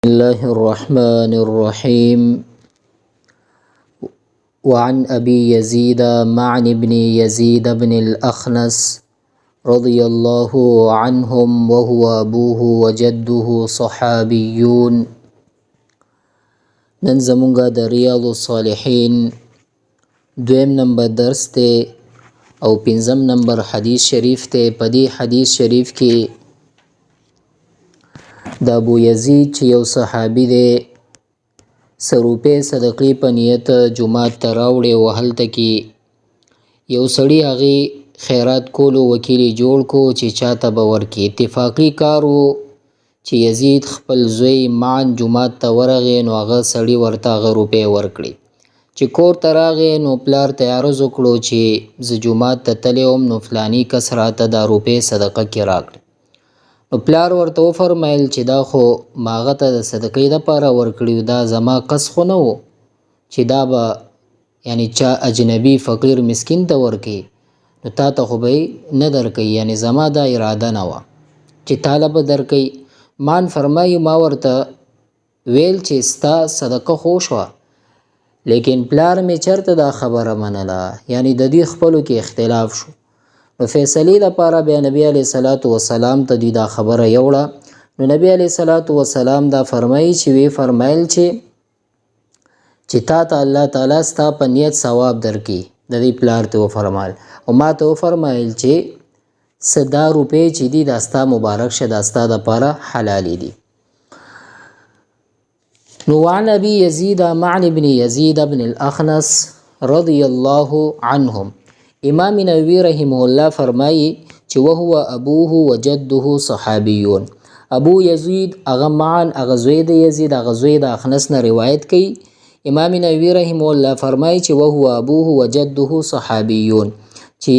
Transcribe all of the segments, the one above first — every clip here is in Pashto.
الله الرحمن الرحيم. وعن أبي يزيد معن بن يزيد بن الأخنس رضي الله عنهم وهو أبوه وجده صحابيون. نن زمونږ د ریاض الصالحین دویم نمبر درس ته او پنځم نمبر حدیث شریف ته. په دې حدیث شریف کې د ابو یزید چې یو صحابي دی 100 روپۍ صدقې په نیت جمعات ته راوړې او هلته کې یو سړي هغې خیرات کولو وکیل جوړ کو چې چاته به ورکړي. اتفاقي کار و چې یزید خپل زوی معن جمعات ته ورغی نو هغه سړي ورته هغه روپۍ ورکړي. چې کور ته راغی نو پلار ته یې عرض وکړو چې زه جومات ته تللی وم نو فلاني کس راته دا روپۍ صدقه کې راکړه. نو پلار ورته وفرمیل چې دا خو ما هغه ته د صدقې دپاره ورکړي، دا زما قصد خو نه و چې دا به یعنی چا اجنبي فقیر مسکین ته ورکړي نو تا ته خو به نه درکوي، یعنی زما دا اراده نه وه چې تاله به درکوي. مان فرمایي ما ورته ویل چې ستا صدقه خو شوه لیکن پلار مې چرته دا خبره منله، یعنی د دې خپلو کې اختلاف شو. نو فیصلې لپاره بیا نبی علیه صلات وسلام ته دوی دا خبره یوړه. نو نبی علیه صلات وسلام دا فرمایي چې وی فرمایل چې تا ته الله تعالی ستا په نیت ثواب درکړي. د دې پلار ته وفرمایل او ما ته وفرمایل چې صدا روپۍ چې دي دا ستا مبارک شه، دا ستا دپاره حلالې دي. نو وعن ابي يزيد معن بن يزيد بن الاخنس رضي الله عنهم. امام نووي رحمه الله فرمایي چې وهو ابوه وجده صحابيون. ابو یزید هغه معن هغه زوی د یزید هغه زوی د اخنس نه روایت کوي. امام نووي رحمه الله فرمایي چې وهو ابوه وجده صحابيون چې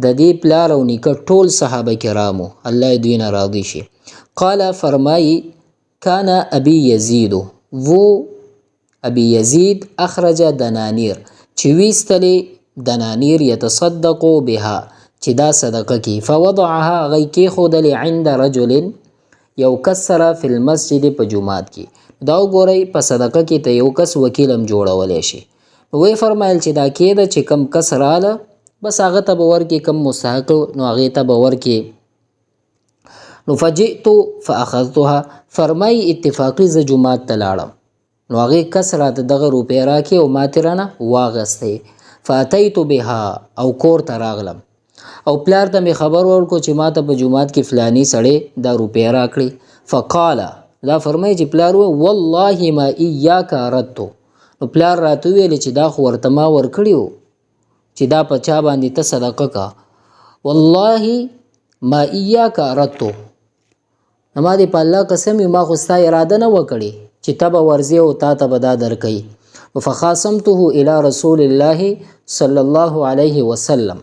د دې پلار او نیکه ټول صحابه کرامو الله دوی نه راضي شي. قال فرمایي کان ابي یزید وہ ابي یزید اخرج دنانیر چې ویستلې دنانیر یتصدقو بها چې دا صدقه کی. فوضعها غی کې خودلې عند رجل یو کس سره فی المسجد په جمعات کې. دا وګورئ په صدقه کې ته یو کس وکیلم جوړولی شي. وی فرمایل چې دا کېده چې کم کس راله بس هغه ته به ورکې، کم مستحق نو هغې ته به ورکې. نو فجئتو فاخذتها فرمایي اتفاقي زه جمعات ته لاړم نو هغې کس راته دغه روپۍ راکې او ما ترې رانه واغستې. فاتیتو بها او کور ته راغلم او پلار ته مې خبر ورکړو چې ما ته په جومات کې فلاني سړی دا روپۍ راکړي. فقال دا فرمایي چې پلار وویل والله ما ایاک اردتو. نو پلار راته وویل چې دا خو ورته ما ورکړي و چې دا په چا باندې ته صدقه کا. والله ما ایاک اردتو، ما دې په الله قسم ما خو ستا اراده نه وکړي چې ته به ورځې او تا ته به دا درکوي. فخاصمته الى رسول الله صلی الله علیه وسلم.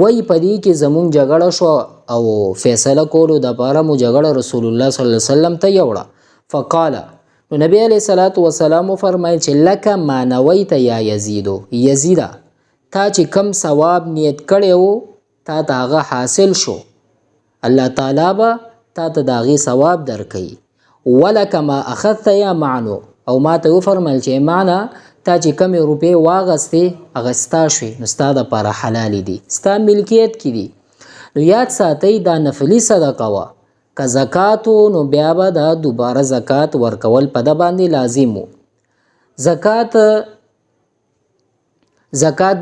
وی پدې کې زمونږ جګړه شو او فیصله کولو دپاره مو جګړه رسول الله صلی الله علیه وسلم ته یوړه. فقال نو نبی علیه صلات وسلام وفرمایل چې لکه ما نویت یا یزیدو، یزیده تا چې کم ثواب نیت کړی و تا ته هغه حاصل شو، الله تعالی به تا ته د هغې ثواب درکوي. ولکه ما اخذت یا معنو، او ما ته وفرمایل چې معنا تا چې کمې روپۍ واغستې هغه ستا شوې نو ستا دپاره حلالې دي، ستا ملکیت کې دي. نو یاد ساتئ دا نفلي صدقه وه، که زکات و نو بیا به دا دوباره زکات ورکول په ده باندې لازم و. زکات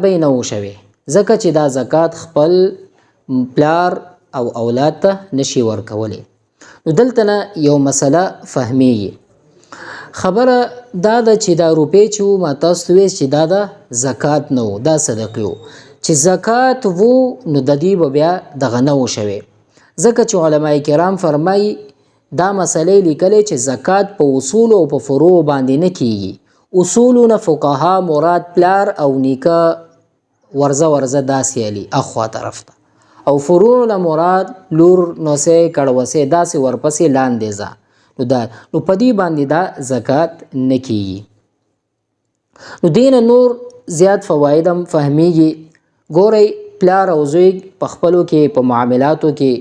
به یې نه و شوی ځکه چې دا زکات خپل پلار او اولاد ته نشي ورکولی. نو دلته نه یو مسله فهمیږي. خبره دا ده چې دا روپۍ چې و ما تاسو ته ویل چې دا د زکات نه و، دا صدقې و. چې زکات و نو د دې به بیا دغه نه و شوی ځکه چې علما کرام فرمایي دا مسلې لیکلی چې زکات په اصولو او په فروع باندې نه کیږي. اصولو نه فقها مراد پلار او نیکه ورزه داسې علي اخوا طرف ته، او فروع نه مراد لور نوسې کړوسې داسې ورپسې لاندې ځه. نو په دې باندې دا زکات نه کیږي. نو دین نور زیات فواید هم فهمیږي. ګورئ پلار او زوی په خپلو کې په معاملاتو کې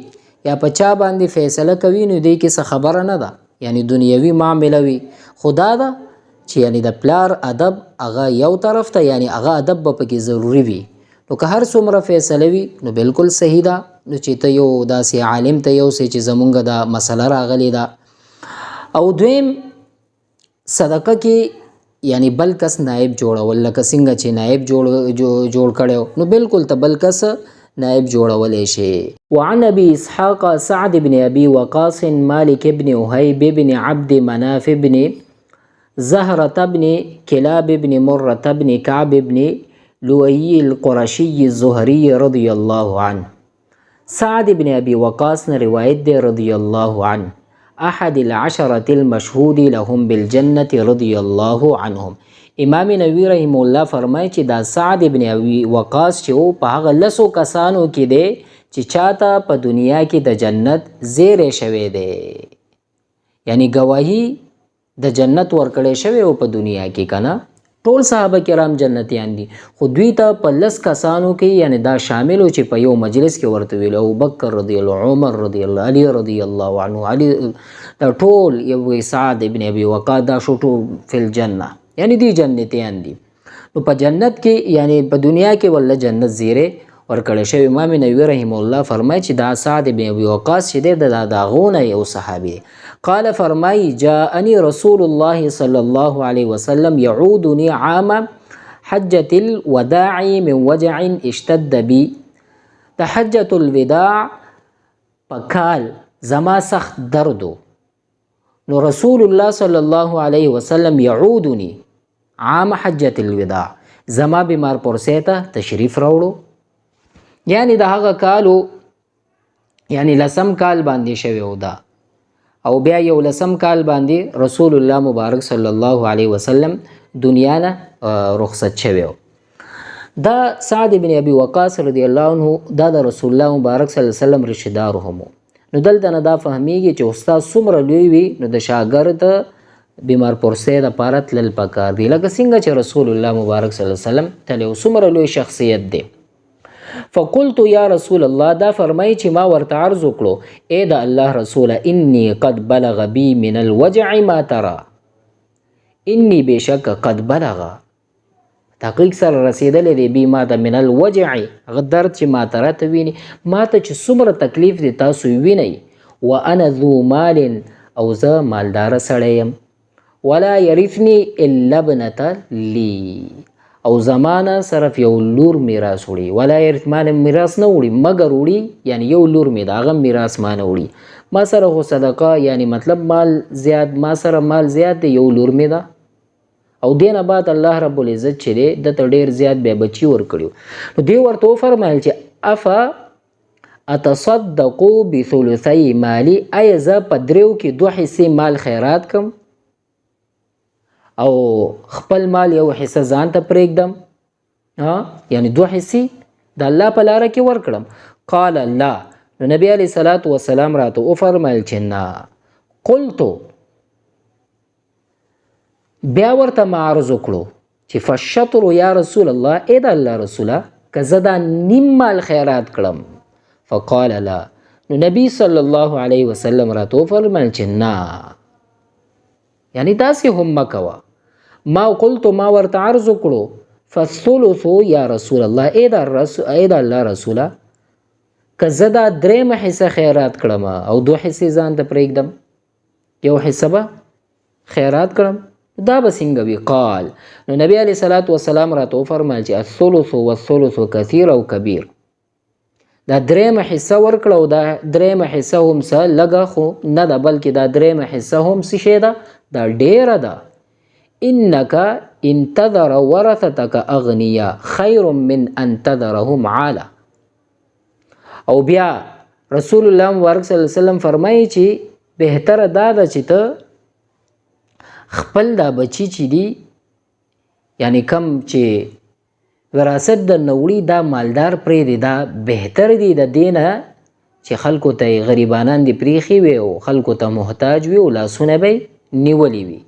یا په چا باندې فیصله کوي نو دې کې څه خبره نه ده، یعنی دنیوي معامله وي. خدا ده چې یعنی د پلار ادب هغه یو طرف ته، یعنی هغه ادب به پکې ضروری وي. نو که هر څومره فیصله وي نو بالکل صحیح ده. نو چې ته یو داسې عالم ته یو چې زمونږ دا مسله راغلی ده. او دویم صدقه کې یعنی بل کس نائب جوړول، لکه څنګه چې نائب جوړ کړو نو بالکل ته بل کس نائب جوړولې شي. وعن ابي اسحاق سعد بن ابي وقاص مالك بن وهيب بن عبد مناف بن زهرة بن كلاب بن مرة بن كعب بن لؤي القرشي الزهري رضي الله عنه. سعد بن ابي وقاص نے روایت دے رضی اللہ عنہ، احد العشرة المشهود لهم بالجنة رضی اللہ عنهم. امام نووي رحم الله فرمای چې دا سعد بن ابي وقاص چې په هغه لسو کسانو کې دی چې چاته په دنیا کې د جنت زیری شوی دی، یعنی گواهی د جنت ورکړی شوی او په دنیا کې کنه. ټول صحابه کرام جنتیان دي، خو دوی ته په لس کسانو کې یعنی دا شامل چې په یو مجلس کې ورته ویل ابوبکر رضی الله، عمر رضی الله، علی رضی الله عنه، علی دا ټول یو سعد ابن ابي وقاص دا شو ټول فل جنه، یعنی دی جنتیان دي. نو په جنت کې یعنی په دنیا کې ول جنت زیره ورکړی شوی. امام نووي رحم الله فرمای چې دا سعد ابن ابي وقاص چې د داغونه یو صحابي. قال فرمای جاءني رسول الله صلى الله عليه وسلم يعودني عام حجة الوداع من وجع اشتد بي. د حجة الوداع پکال زما سخت دردو. نو رسول الله صلى الله عليه وسلم يعودني عام حجة الوداع زما بیمار پرسیتا تشریف راوړو، یعنی د هغه کالو یعنی لسم کال باندې شوی و دا، او بیا یو لسم کال باندې رسول الله مبارک صلی الله علیه وسلم دنیا نه رخصت شوی و. دا سعد بن ابي وقاص رضی الله عنه دا د رسول الله مبارک صلی الله علیه وسلم رشتہ دار هم. نو دلته نه دا فهمیږي چې استاد څومره لوی وي نو د شاګرد بیمار پرسه د پاره تلل پکار دی، لکه څنګه چې رسول الله مبارک صلی الله علیه وسلم تلو څومره لوی شخصیت دی. فقلت یا رسول الله، دا فرمای چې ما ورته عرض وکړو اے د الله رسول، انی قد بلغ بی من الوجع ما ترى، انی بشک قد بلغ تحقیق سره رسیدلې دی بی ما ته من الوجع هغه درد چې ما ترى ته ویني، ما ته چې څومره تکلیف دی تاسو وینئ. وانا ذو مال او زه مالدار سړی یم، ولا يرثني الا ابنه لي او زمانه صرف یو لور میراث وړي، ولا يرث مال میراث نه وړي مگر وړي یعنی یو لور می دا هغه میراث ما نه وړي. ما سره خو صدقه یعنی مطلب مال زیات، ما سره مال زیات دی یو لور می دا، او دینه بعد الله رب العزت چې دی د ته ډیر زیات بیا بچي ورکړي. نو دی ورته فرمایل چې افا اتصدقوا بثلثي مالي، ایا زه په دریو کې 2 حصے مال خیرات کم او خپل مال یو حصہ ځان ته پرېږدم، یعنی 2 حصے د الله په لاره کې ورکړم. قال لا، نو نبی علیہ الصلوۃ والسلام راته او فرمایل چې نه. قلت، بیا ورته معرض وکړو چې فالشطر یا رسول الله، اې د الله رسوله که زه دا نیم مال خیرات کړم. فقال لا، نو نبی صلی الله علیه وسلم راته فرمایل چې نه، یعنی داسې هم مکوه. ما قلت، ما ورته عرض وکړو فالثلث یا رسول الله، اې د الله رسوله که زه دا 3 حصہ خیرات کړم او 2 حصے ځان ته پرېږدم، یو حصہ به خیرات کړم، دا به څنګه وي؟ قال، نو نبی علیہ الصلوۃ والسلام راته فرمایل چې الثلث والثلث کثیر او کبیر، دا 3 حصہ ورکړه او دا 3 حصہ هم څه لږه خو نه ده، بلکې دا 3 حصہ هم څه شی ده، دا ډیره ده. انک انتظر ورثتک اغنیا خیر من ان تذرهم عاله. او بیا رسول الله مبارک صلی الله علیه وسلم فرمایي چې بهتره دا ده چې ته خپل دا بچی چې دی یعنی کم چې وراثت د نوړي دا مالدار پرې دی، دا بهتر دی د دینه چې خلکو ته غریبانان دی پریخي وي او خلکو ته محتاج وي او لاسونه به نیولي وي.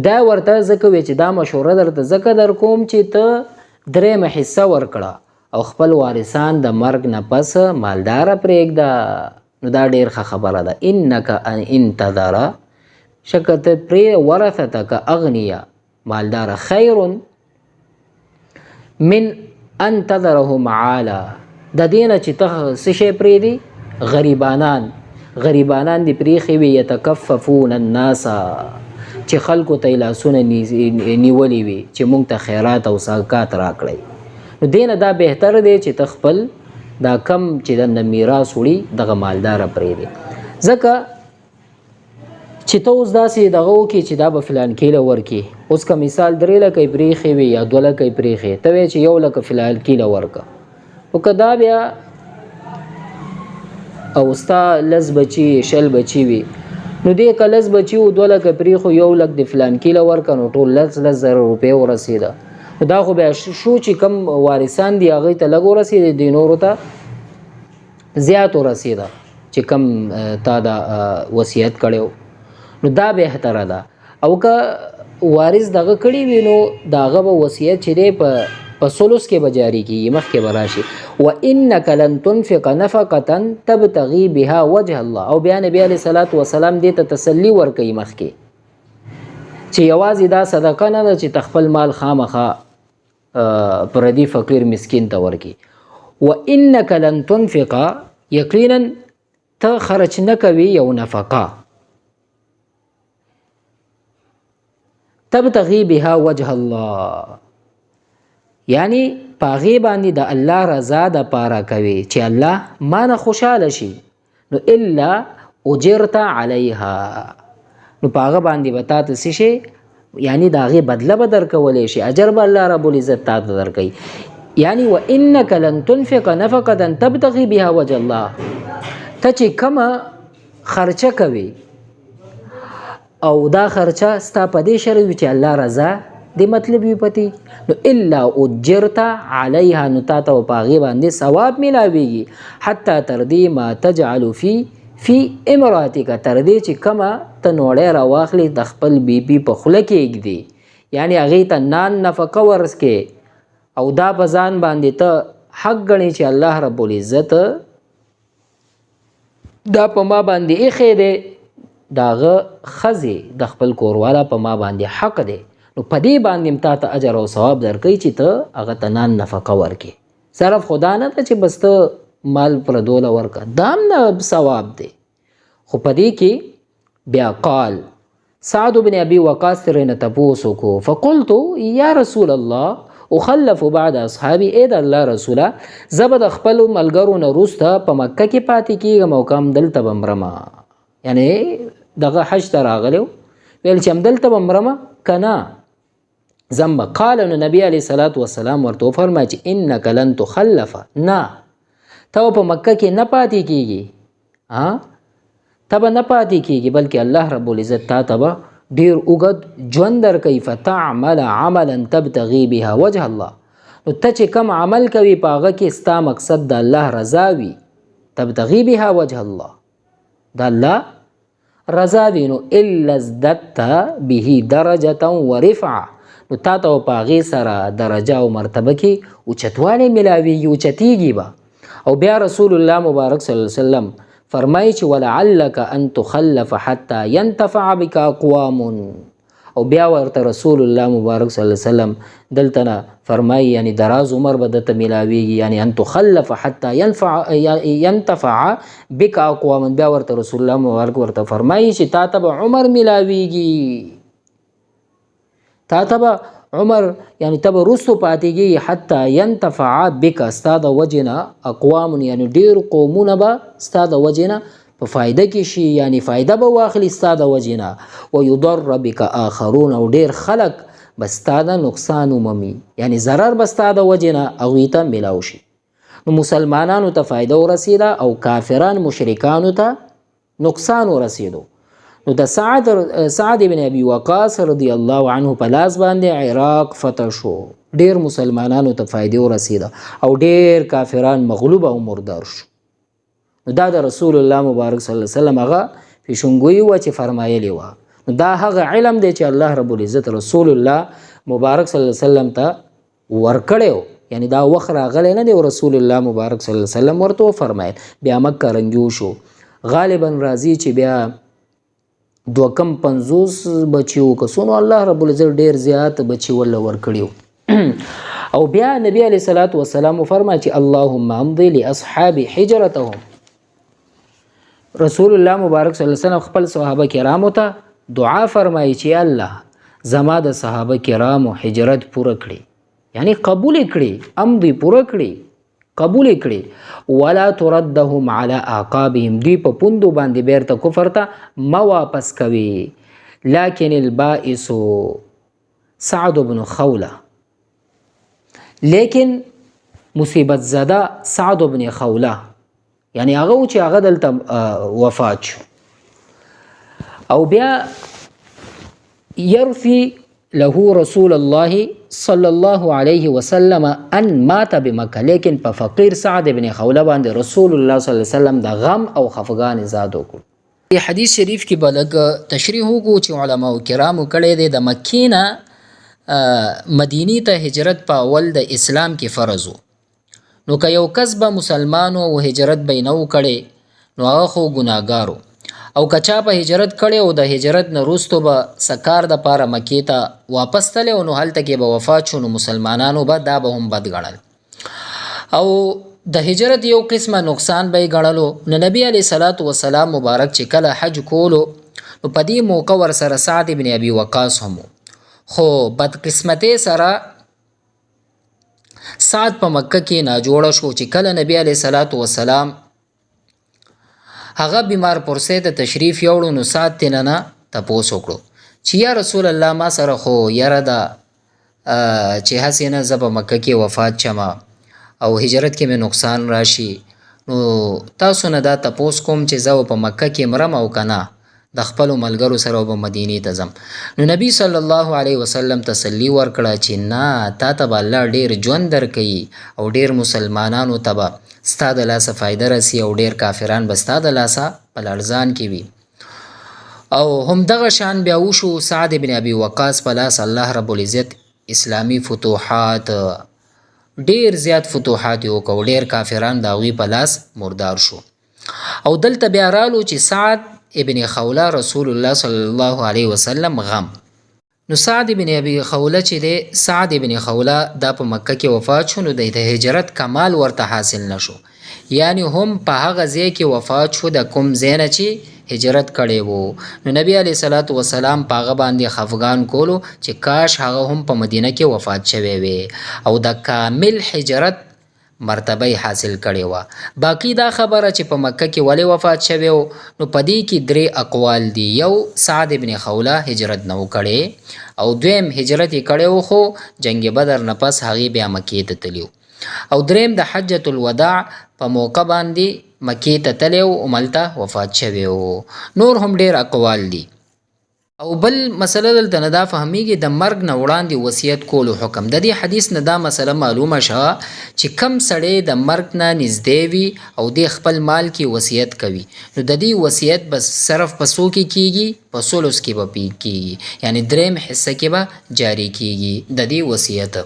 دا ورته ځکه وی چې دا مشوره درته ځکه در کوم چې ته 3 حصہ ورکړه او خپل وارثان د مرګ نه پس مالدار پرېږده. نو دا ډیر ښه خبره ده. انک انتظر شکت پری ورثتک اغنیا مالدار خیر من ان تذرهم عالا د دینه چې ته څه شی پرېږدي غریبانان دې پرېښي وي یتکففون الناس چې خلکو ته یې لاسونه نیولي وي چې موږ ته خیرات او صدقات راکړئ نو دینه دا بهتر دی چې ته خپل دا کم چې د میراث وړي دغه مالداره پرېږدي ځکه چې ته اوس داسې دغه وکړي چې دا به فلان کیله ورکړي اوس که مثال 3 لکه یې پرېښې وي یا 2 لکه یې پرېښې ته وایې چې 1 لکه فلان کیله ورکړه خو که دا بیا او ستا 10 بچي 20 بچي وي نو دې که 10 بچي و 2 لکه پرېښو 1 لک د فلان کیله ورکړه نو ټول 10,000 روپۍ ورسېده دا خو بیا شو چې کم وارثان دي هغوی ته لږ ورسېده دې نورو ته زیات ورسېده چې کم تا دا وصیت کړی نو دا بهتره ده او که وارث دغه کړي وي نو د هغه به وصیت چې دی په ثلث کې به جاري کېږي مخکې به راشي وانک لن تنفق نفقه تبتغي بها وجه الله او بیا نبي علیه الصلاة والسلام دې ته تسلي ورکوي مخکې چې یوازې دا صدقه نه ده چې تخپل مال خامخا پردي فقیر مسکین ته ورکړي وانک لن تنفق یقینا ته خرچ نه کوي یو نفقه تبتغي بها وجه الله یعنی پاغي باندې د الله رضا د پاره کوي چې الله ما نه خوشاله شي نو الا اجرت علیها نو پاغه باندې وتا ته شي یعنی داغه بدله به درکولې شي اجر به الله رب العزت تا ته درکوي یعنی وانک لن تنفق نفقه تبتغي بها وجه الله ته چې کومه خرچه کوي او دا خرچه ستا په دې شرط وي چې الله رضا دې مطلب وي پتی نو الا اجرت علیها نو تا ته په هغې باندې ثواب میلاویږي حتی تر دې ما تجعل فی امراتک تر دې چې کومه ته نوړی راواخلې د خپل بیبي په خوله کې ایږدي یعنی هغې ته نان نفقه ورسکې او دا په ځان باندې ته حق ګڼې چې الله رب العزت دا په ما باندې ایښی دی داغه ښځې د خپل کوروالا په ما باندې حق دی نو په دې باندې تا ته اجر او ثواب درکوي چې ته هغه ته نان نفقه ورکې صرف خدا نه ته چې بس ته مال پردوله ورکه دا هم نه ثواب دی خو په دې کې بیا قال سعد بن ابي وقاص ترېنه تپوس وکړو فقلت یا رسول الله اخلف بعد اصحابي اې د الله رسوله زه به د خپلو ملګرو نه وروسته په مکه کې پاتې کېږم او که هم دلته به مرمه یعنی دغه حج ته راغلی ویل چې همدلته به مرمه که نه ځم به قال نو نبي علیه صلات وسلام ورته وفرمایه چې انک لن تخلف نه ته په مکه کې نه پاتې کېږي ته به نه پاتې کېږي بلکې الله رب العزت تا ته به ډېر اوږد ژوند درکوي فتعمل عملا تبتغي بها وجه الله نو ته چې کم عمل کوي په هغه کې ستا مقصد د الله رضا وي تبتغي بها وجه الله د الله رضا وي نو الا ازددت به درجه ورفعه نو تا ته په هغې سره درجه او مرتبه کې اوچتوالی میلاویږي اوچتیږي به او بیا رسول الله مبارک صلی الله علیه وسلم فرمایي چې ولعلک ان تخلف حتی ینتفع بک اقوام او بیا ورته رسول الله مبارک صلی الله علیه وسلم دلته نه فرمایي یعنی دراز عمر به درته میلاویږي یعنی ان تخلف حتی ینتفع بک اقوام بیا ورته رسول الله مبارک ورته فرمایي چې تا ته به عمر میلاویږي تا ته به عمر یعنی ته به وروستو پاتېږي حتی ینتفع بک ستا د وجې نه اقوام یعنی ډېر قومونه به ستا د وجې نه په فایده کې شي یعنی فایده به واخلي ستا د وجې نه ویضر بک آخرون او ډېر خلک به ستا د نقصان ومومي یعنی ضرر به ستا د وجې نه هغوی ته میلاو شي نو مسلمانانو ته فایده ورسېده او کافران مشرکانو ته نقصان ورسېدو نو د سعد بن ابي وقاص رضی الله عنه په لاس باندې عراق فتح شو ډېر مسلمانانو ته فایده ورسېده او ډېر کافران مغلوب او مردار شو نو دا د رسول الله مبارک صلی الله علیه وسلم هغه پیشنګویي وه چې فرمایلې وه نو دا هغه علم دی چې الله رب العزت رسول الله مبارک صلی الله علیه وسلم ته ورکړی یعنی دا وخت راغلی نه دی رسول الله مبارک صلی الله علیه وسلم ورته وفرمایل بیا مکه رنجو شو غالبا راځي چې بیا دوه کم 50 بچي وکړو نو الله رب العزت ډېر زیات بچي ورله ورکړي او بیا نبی علیه الصلاة والسلام فرمایي چې اللهم امضي لاصحاب حجرتهم. رسول الله مبارک صلی الله علیه وسلم خپل صحابه کرامو ته دعا فرمایي چې الله زما د صحابه کرامو حجرت پوره کړي، یعنی قبول کړي، امضي پوره کړي، قبول کړي. ولا تردهم على اعقابهم، دوی په پوندو باندې بیرته کفر ته ما واپس کوي. لكن البائس سعد بن خوله، لیکن مصیبت زده سعد بن خوله یعنی هغه چې هغه دلته وفات شو. او بیا يرثي له رسول الله صلی الله علیه وسلم ان مات بمکه، لیکن په فقیر سعد بن خوله باندې رسول الله صلی الله علیه وسلم د غم او خفګان زاد وکړو. په حدیث شریف کې بلګ تشریح وکړو چې علما کرامو کړي دي د مکې نه مدینی ته هجرت په اول د اسلام کې فرض وو. نو که یو کس به مسلمانو او هجرت به نه وکړي نو هغه خو ګناهګارو، او که چا په هجرت کړي او د هجرت نه وروستو به سکار د پاره مکې ته واپس تللی او نو هلته کې به وفات شو نو مسلمانانو به دا به هم بد ګڼل او د هجرت یو قسمه نقصان به یې ګڼلو. نو نبي علیه صلات وسلام مبارک چې کله حج کولو نو په دې موقع ورسره سعد بن ابي وقاص هم، خو بدقسمتۍ سره سعد په مکه کې ناجوړه شو چې کله نبی علیه صلات وسلام هغه بیمار پرسې ته تشریف یوړو نو سعد ترې نه تپوس وکړو چې یا رسول الله ما سره خو یره ده چې هسې نه زه په مکه کې وفات شمه او هجرت کې مې نقصان راشي، نو تاسو نه دا تپوس کوم چې زه په مکه کې مرم او که نه د خپلو ملګرو سره به مدینې ته ځم. نو نبی صلی الله علیه وسلم تسلی ورکړه چې نه، تا ته به الله ډېر ژوند درکوي او ډېر مسلمانانو ته به ستا د لاسه فایده رسي او ډېر کافران به ستا د لاسه په لړزان کې وي. او همدغه شان بیا وشو سعد بن ابي وقاص په لاس الله رب العزت اسلامي فتوحات ډېر زیات فتوحات یې وکړو، ډېر کافران د هغوی په لاس مردار شو. او دلته بیا رالو چې سعد ابن خوله رسول الله صلی الله علیه وسلم غم. نو سعد ابن ابي خوله چې دی، سعد ابن خوله دا په مکه کې وفات شو نو د هجرت کمال ورته حاصل نشو، یعنی هم په هغه ځای کې وفات شو د کوم ځای نه چې هجرت کړی وو. نو نبی علیه صلات وسلام په هغه باندې خفګان کولو چې کاش هغه هم په مدینه کې وفات شوی وي او د کامل هجرت مرتبه حاصل کړی وه. باقی دا خبره چې په مکه کې ولې وفات شوی و نو په دې کې 3 اقوال دي. یو سعد ابن خوله هجرت نه و کړی، او دویم هجرت یې کړی و خو جنگ بدر نه پس هغې بیا مکې ته تللی، او دریم د حجة الوداع په موقع باندې مکې ته تللی و هملته وفات شوی و. نور هم ډېر اقوال دي. او بل مسله دلته نه دا فهمیږي د مرګ نه وړاندې وصیت کولو حکم. د دې حدیث نه دا مسله معلومه شوه چې کم سړی د مرګ نه نږدې وي او د خپل مال کې وصیت کوي نو د دې وصیت بس صرف په څو کې کیږي؟ په ثلث کې به کیږي، یعنی دریم حصه کې به جاری کیږي د دې وصیت.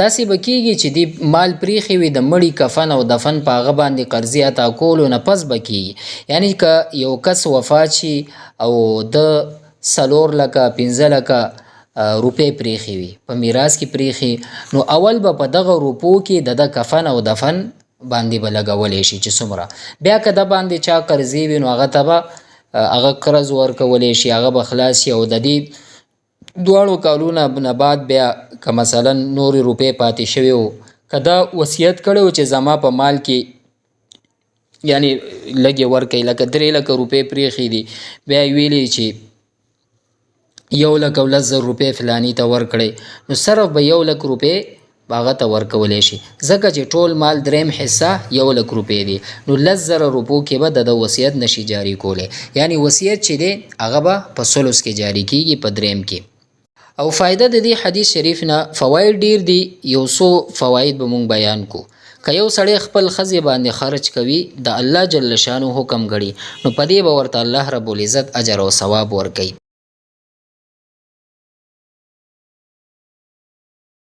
داسې به کیږي چې دی مال پریښی وي د مړي کفن او دفن په هغه باندې قرضې ادا کولو نه پس به کیږي. یعنی که یو کس وفات شي او د 4 لکه 15 لکه روپۍ پریښې وي په میراث کې پریښې نو اول به په دغه روپو کې د کفن او دفن باندې به لګولی شي چې څومره، بیا که د باندې چا قرضې وي نو هغه ته به هغه قرض ورکولی شي، هغه به خلاص شي. او د دې 2 کالونه نه بعد بیا که مثلا نورې روپۍ پاتې شوې و که دا وصیت کړی و چې زما په مال کې یعنی لږې ورکوي لکه 3 لکه روپۍ پریښې دي، بیا یې ویلې چې 1,10,000 روپۍ فلانی ته ورکړئ نو صرف به 1,00,000 روپۍ به هغه ته ورکولی شي، ځکه چې ټول مال دریم حصه 1,00,000 روپۍ دی نو 10,000 روپو کې به د وصیت نشي جاری کولی، یعنی وصیت چې دی هغه به په ثلث کې جاری کیږي په دریم کې. او فایده د دې حدیث شریف نه فواید ډیر دي، یو څو فواید به مونږ بیان کو. که یو سړی خپل ښځې باندې خرج کوي د الله جل شانو حکم ګڼي نو په دې به ورته الله رب العزت اجر او ثواب ورکوي.